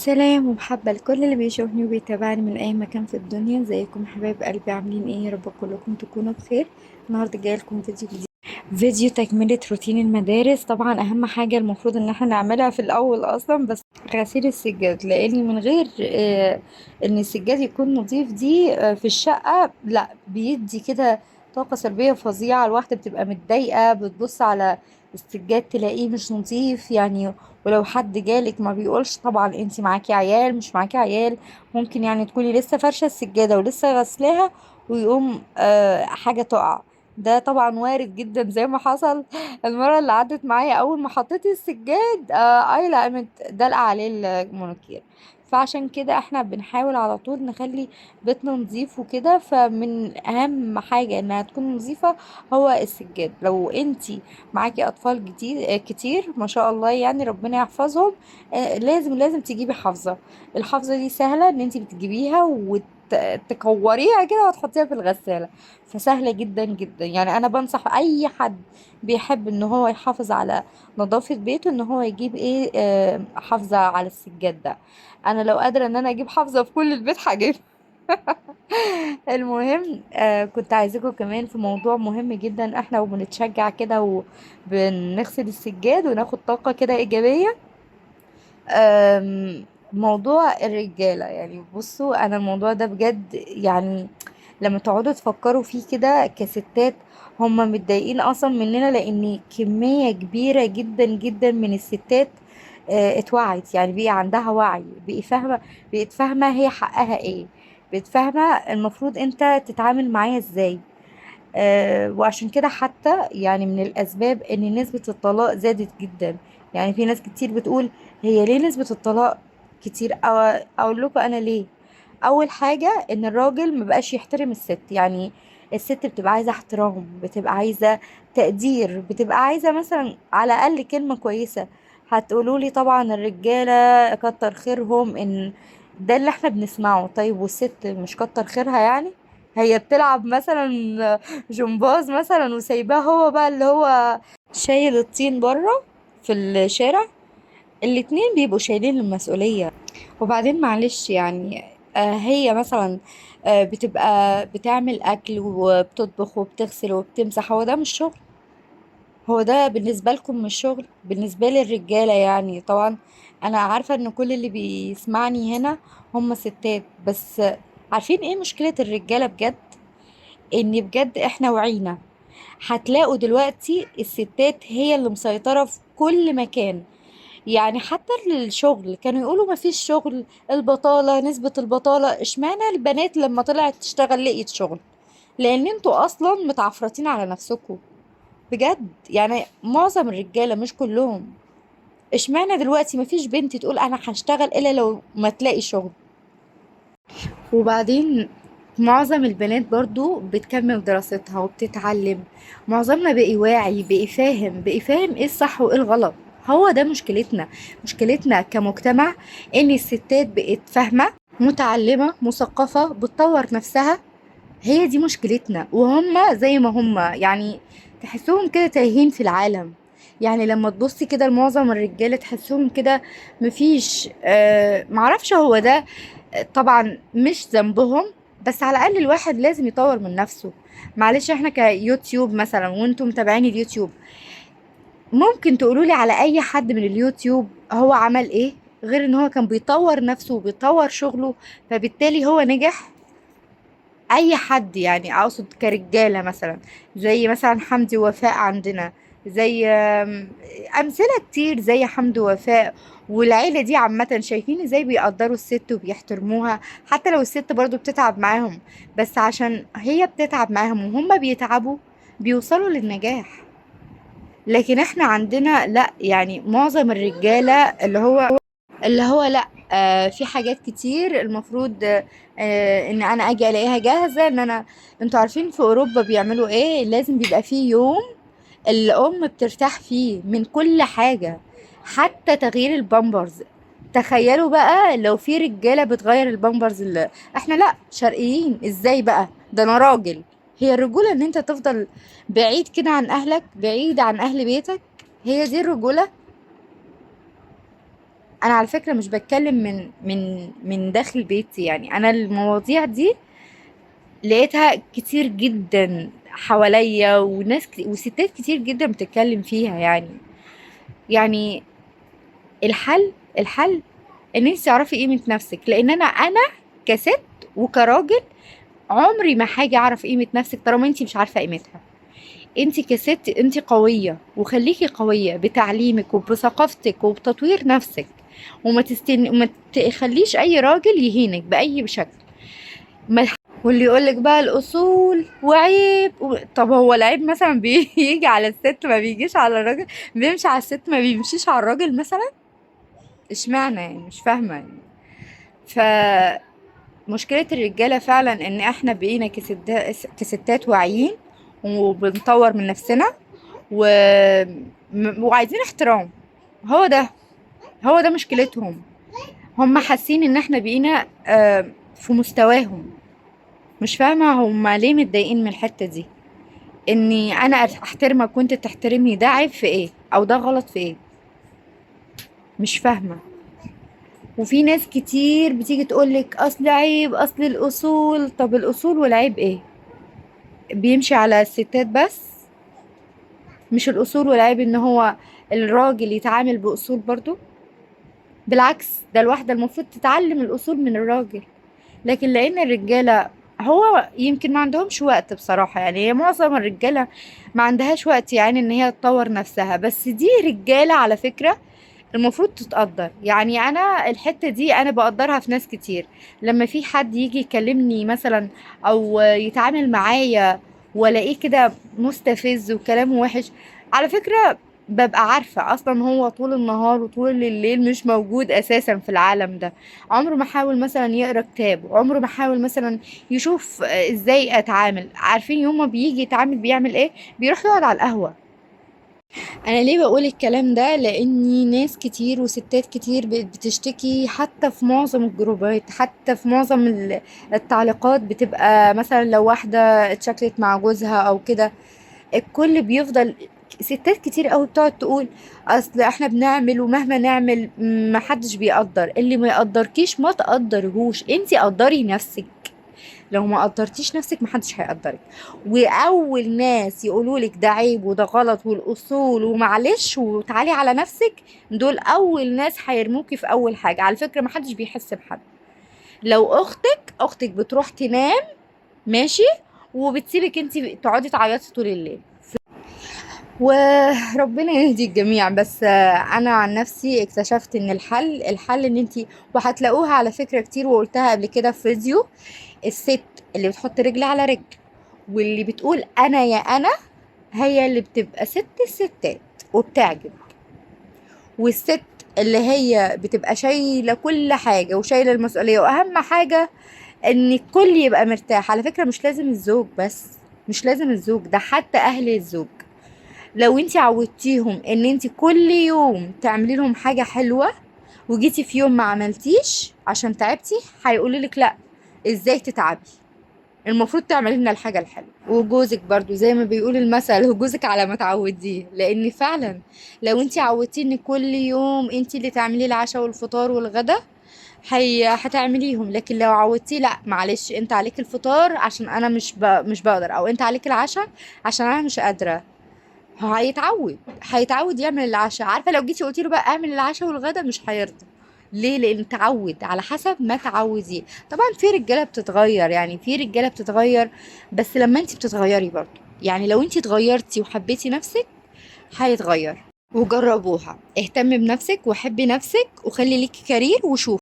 سلام ومحبة لكل اللي بيشوفني وبيتابعني من أي مكان في الدنيا. ازيكم حبايب قلبي؟ عاملين ايه؟ يا رب كلكم تكونوا بخير. النهاردة جاي لكم فيديو جديد، فيديو تكملة روتين المدارس. طبعا أهم حاجة المفروض إن احنا نعملها في الأول أصلا بس غسيل السجاد، لأن من غير إن السجاد يكون نظيف دي في الشقة لا بيدي كده طاقة سلبية فظيعة. الواحدة بتبقى متضايقة، بتبص على السجاد تلاقيه مش نظيف يعني. ولو حد جالك ما بيقولش طبعا انتي معاكي عيال مش معاكي عيال، ممكن يعني تكوني لسه فرشة السجادة ولسه غسلاها ويقوم حاجة تقع. ده طبعا وارد جدا زي ما حصل المرة اللي عدت معايا. أول ما حطيت السجاد آيلا قامت دلقة عليه المونوكير. فعشان كده احنا بنحاول على طول نخلي بيتنا نظيف وكده. فمن أهم حاجة انها تكون نظيفة هو السجاد. لو انتي معاكي أطفال جديد كتير ما شاء الله يعني ربنا يحفظهم، لازم تجيبي حافظة. الحافظة دي سهلة ان انتي بتجيبيها وتكوريها كده وتحطيها في الغسالة. فسهلة جدا جدا يعني. انا بنصح اي حد بيحب ان هو يحافظ على نظافة بيته ان هو يجيب ايه حافظة على السجاد ده. انا لو قادرة ان انا اجيب حافظة في كل البيت هجيب. المهم كنت عايزاكم كمان في موضوع مهم جدا. احنا وبنتشجع كده وبنغسل السجاد وناخد طاقة كده ايجابية. موضوع الرجالة يعني. بصوا انا الموضوع ده بجد يعني لما تقعدوا تفكروا فيه كده كستات، هما متضايقين اصلا مننا لان كمية كبيرة جدا جدا من الستات اتوعت. يعني بقي عندها وعي، بقت فاهمة هي حقها ايه، بقت فاهمة المفروض انت تتعامل معايا ازاي. وعشان كده حتى يعني من الأسباب إن نسبة الطلاق زادت جدا. يعني في ناس كتير بتقول هي ليه نسبة الطلاق كتير؟ أو أقول لكم أنا ليه. أول حاجة إن الراجل مبقاش يحترم الست. يعني الست بتبقى عايزة احترام، بتبقى عايزة تقدير، بتبقى عايزة مثلا على الأقل كلمة كويسة. هتقولوا لي طبعا الرجالة كتر خيرهم إن ده اللي احنا بنسمعه. طيب والست مش كتر خيرها يعني؟ هي بتلعب مثلا جمباز مثلا وسايباه هو بقى اللي هو شايل الطين بره في الشارع. الاتنين بيبقوا شايلين المسؤولية. وبعدين معلش يعني هي مثلا بتبقى بتعمل أكل وبتطبخ وبتغسل وبتمسح، هو ده مش شغل؟ هو ده بالنسبة لكم مش شغل؟ بالنسبة للرجالة يعني طبعا أنا عارفة إن كل اللي بيسمعني هنا هم ستات، بس عارفين ايه مشكلة الرجالة بجد؟ ان بجد احنا وعينا. هتلاقوا دلوقتي الستات هي اللي مسيطرة في كل مكان. يعني حتى الشغل كانوا يقولوا ما فيش شغل، البطالة، نسبة البطالة. اشمعنى البنات لما طلعت تشتغل لقيت شغل؟ لان انتوا اصلا متعفرتين على نفسكم بجد. يعني معظم الرجالة مش كلهم. اشمعنى دلوقتي ما فيش بنت تقول انا هشتغل الا لو ما تلاقي شغل؟ وبعدين معظم البنات برضو بتكمل دراستها وبتتعلم. معظمنا بقي واعي، بقي فاهم ايه الصح وايه الغلط. هو ده مشكلتنا. مشكلتنا كمجتمع ان الستات بقت فاهمة، متعلمة، مثقفة، بتطور نفسها. هي دي مشكلتنا. وهم زي ما هم يعني تحسوهم كده تايهين في العالم. يعني لما تبصي كده لمعظم الرجالة تحسوهم كده مفيش معرفش هو ده. طبعا مش ذنبهم، بس على الأقل الواحد لازم يطور من نفسه. معلش احنا كيوتيوب مثلا وانتم متابعين اليوتيوب، ممكن تقولولي على اي حد من اليوتيوب هو عمل ايه غير ان هو كان بيطور نفسه وبيطور شغله فبالتالي هو نجح؟ اي حد يعني اقصد كرجاله مثلا زي مثلا حمدي ووفاء عندنا، زي امثله كتير زي حمدي ووفاء والعيله دي عامه. شايفين ازاي بيقدروا الست وبيحترموها حتى لو الست برضو بتتعب معاهم، بس عشان هي بتتعب معاهم وهم بيتعبوا بيوصلوا للنجاح. لكن احنا عندنا لا، يعني معظم الرجاله اللي هو لا في حاجات كتير المفروض ان انا اجي الاقيها جاهزه. انتوا عارفين في اوروبا بيعملوا ايه؟ لازم بيبقى فيه يوم الام بترتاح فيه من كل حاجه، حتى تغيير البامبرز. تخيلوا بقى لو في رجاله بتغير البامبرز. اللي احنا لا شرقيين ازاي بقى؟ ده انا راجل. هي الرجوله ان انت تفضل بعيد كده عن اهلك، بعيد عن اهل بيتك؟ هي دي الرجوله؟ انا على فكره مش بتكلم من داخل بيتي، يعني انا المواضيع دي لقيتها كتير جدا حواليا، وستات كتير جدا بتتكلم فيها. يعني الحل ان انت تعرفي قيمه نفسك، لان انا كست وكراجل عمري ما حاجه اعرف قيمه نفسك طالما انت مش عارفه قيمتها. انت كست انت قويه، وخليكي قويه بتعليمك وبثقافتك وبتطوير نفسك، وما تخليش اي راجل يهينك باي شكل. ما واللي يقولك بقى الاصول وعيب طب هو العيب مثلا بيجي على الست ما بيجيش على الراجل؟ بيمشي على الست ما بيمشيش على الراجل مثلا؟ اشمعنى يعني؟ مش فاهمه يعني. فمشكله الرجاله فعلا ان احنا بقينا كستات واعيين وبنطور من نفسنا و... وعايزين احترام. هو ده هو ده مشكلتهم. هم حاسين ان احنا بقينا في مستواهم. مش فاهمة هم ليه متضايقين من الحتة دي، اني انا احترمك وانت تحترمني. ده عيب في ايه او ده غلط في ايه؟ مش فاهمة. وفي ناس كتير بتيجي تقولك اصل عيب، اصل الاصول. طب الاصول والعيب ايه؟ بيمشي على الستات بس؟ مش الاصول والعيب ان هو الراجل يتعامل باصول برضو؟ بالعكس، ده الواحدة المفروض تتعلم الاصول من الراجل. لكن لان الرجاله هو يمكن ما عندهمش وقت بصراحه، يعني هي معظم الرجاله ما عندهاش وقت يعني ان هي تطور نفسها. بس دي رجاله على فكره المفروض تتقدر. يعني انا الحته دي انا بقدرها في ناس كتير. لما في حد يجي يكلمني مثلا او يتعامل معايا والاقيه كده مستفز وكلامه وحش، على فكره ببقى عارفة أصلا هو طول النهار وطول الليل مش موجود أساسا في العالم ده. عمره ما حاول مثلا يقرأ كتاب، عمره ما حاول مثلا يشوف ازاي أتعامل. عارفين يوم ما بيجي يتعامل بيعمل ايه؟ بيروح يقعد على القهوة. انا ليه بقول الكلام ده؟ لاني ناس كتير وستات كتير بتشتكي، حتى في معظم الجروبات، حتى في معظم التعليقات بتبقى مثلا لو واحدة اتشكلت مع جوزها او كده، الكل بيفضل ستات كتير قوي بتقعد تقول اصل احنا بنعمل ومهما نعمل ما حدش بيقدر. اللي ما يقدركيش ما تقدرهوش، انتي قدري نفسك. لو ما قدرتيش نفسك محدش هيقدرك. واول ناس يقولولك ده عيب وده غلط والاصول ومعلش وتعالي على نفسك، دول اول ناس هيرموكي في اول حاجه. على فكره محدش بيحس بحد. لو اختك بتروح تنام ماشي، وبتسيبك انتي تقعدي تعيطي طول الليل. وربنا يهدي الجميع. بس انا عن نفسي اكتشفت ان الحل ان انتي، وهتلاقوها على فكره كتير وقلتها قبل كده في فيديو، الست اللي بتحط رجل على رجل واللي بتقول انا يا انا هي اللي بتبقى ست الستات وبتعجب. والست اللي هي بتبقى شايله كل حاجه وشايله المسؤوليه، واهم حاجه ان الكل يبقى مرتاح. على فكره مش لازم الزوج بس، مش لازم الزوج ده، حتى اهل الزوج لو انت عودتيهم ان انت كل يوم تعملي لهم حاجه حلوه، وجيتي في يوم ما عملتيش عشان تعبتي، هيقولوا لك لا، ازاي تتعبي؟ المفروض تعملي لنا الحاجه الحلوه. وجوزك برضو زي ما بيقول المثل، هو جوزك على ما تعوديه. لان فعلا لو انت عودتيه ان كل يوم انت اللي تعملي العشاء والفطار والغدا، هتعمليهم. لكن لو عودتيه لا معلش انت عليك الفطار عشان انا مش بقدر، او انت عليك العشاء عشان انا مش قادره، هيتعود يعمل العشاء. عارفه لو جيتي قلتي له بقى اعمل العشاء والغدا مش هيرضى. ليه؟ لان تعود على حسب ما تعوديه. طبعا في رجاله بتتغير، يعني في رجاله بتتغير، بس لما انت بتتغيري برضه. يعني لو انت اتغيرتي وحبيتي نفسك هيتغير. وجربوها، اهتمي بنفسك وحبي نفسك وخلي ليكي كارير وشوفي.